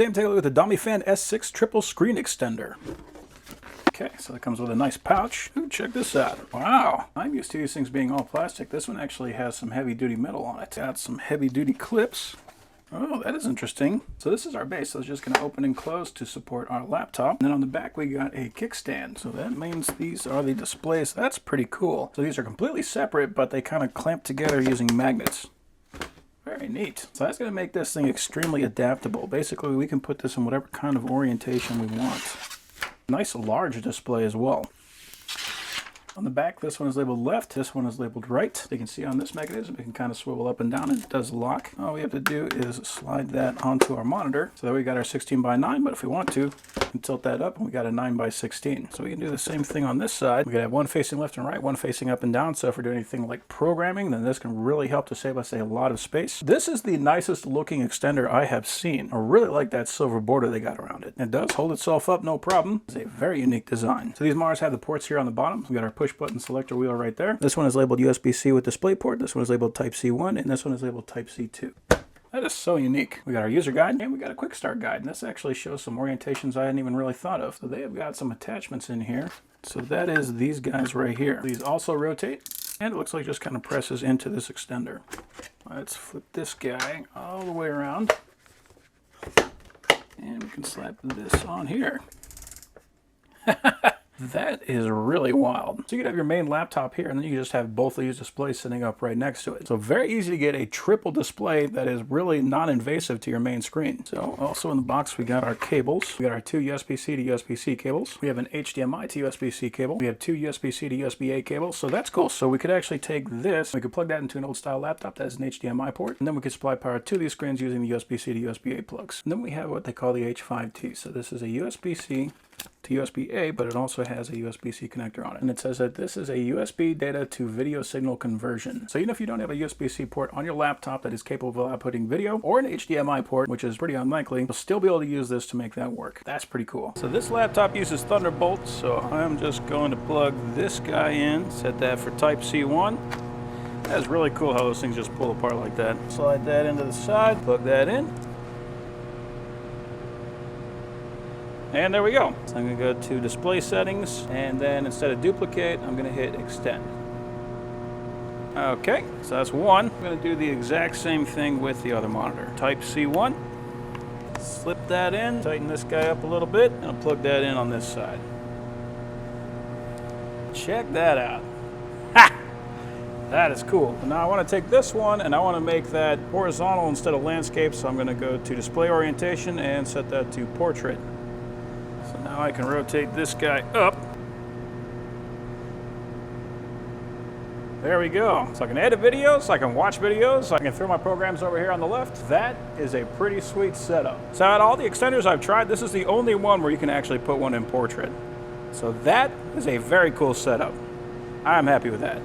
Today I'm taking a look at the domyfan S6 triple screen extender. Okay, so it comes with a nice pouch. Ooh, check this out. Wow, I'm used to these things being all plastic. This one actually has some heavy duty metal on it. Got some heavy duty clips. Oh, that is interesting. So this is our base, so it's just going to open and close to support our laptop. And then on the back we got a kickstand. So that means these are the displays. That's pretty cool. So these are completely separate, but they kind of clamp together using magnets. Very neat. So that's going to make this thing extremely adaptable. Basically, we can put this in whatever kind of orientation we want. Nice large display as well. On the back, this one is labeled left, this one is labeled right. You can see on this mechanism, it can kind of swivel up and down, and it does lock. All we have to do is slide that onto our monitor. So that we got our 16:9, but if we want to, we can tilt that up and we got a 9:16. So we can do the same thing on this side. We can have one facing left and right, one facing up and down. So if we're doing anything like programming, then this can really help to save us a lot of space. This is the nicest looking extender I have seen. I really like that silver border they got around it. It does hold itself up, no problem. It's a very unique design. So these monitors have the ports here on the bottom. We got our push button selector wheel right there. This one is labeled USB-C with DisplayPort. This one is labeled Type-C 1, and this one is labeled Type-C 2. That is so unique. We got our user guide, and we got a quick start guide. And this actually shows some orientations I hadn't even really thought of. So they have got some attachments in here. So that is these guys right here. These also rotate, and it looks like it just kind of presses into this extender. Let's flip this guy all the way around. And we can slap this on here. That is really wild. So you could have your main laptop here, and then you just have both of these displays sitting up right next to it. So very easy to get a triple display that is really non-invasive to your main screen. So also in the box, we got our cables. We got our two USB-C to USB-C cables. We have an HDMI to USB-C cable. We have two USB-C to USB-A cables. So that's cool. So we could actually take this, we could plug that into an old style laptop that has an HDMI port, and then we could supply power to these screens using the USB-C to USB-A plugs. And then we have what they call the H5T. So this is a USB-C to USB-A, but it also has a USB-C connector on it. And it says that this is a USB data to video signal conversion. So even if you don't have a USB-C port on your laptop that is capable of outputting video, or an HDMI port, which is pretty unlikely, you'll still be able to use this to make that work. That's pretty cool. So this laptop uses Thunderbolt, so I'm just going to plug this guy in, set that for Type-C 1. That's really cool how those things just pull apart like that. Slide that into the side, plug that in. And there we go. So I'm going to go to display settings, and then instead of duplicate, I'm going to hit extend. Okay, so that's one. I'm going to do the exact same thing with the other monitor. Type-C 1. Slip that in, tighten this guy up a little bit, and I'll plug that in on this side. Check that out. Ha! That is cool. Now I want to take this one and I want to make that horizontal instead of landscape, so I'm going to go to display orientation and set that to portrait. So now I can rotate this guy up. There we go. So I can edit videos, I can watch videos, I can throw my programs over here on the left. That is a pretty sweet setup. So out of all the extenders I've tried, this is the only one where you can actually put one in portrait. So that is a very cool setup. I'm happy with that.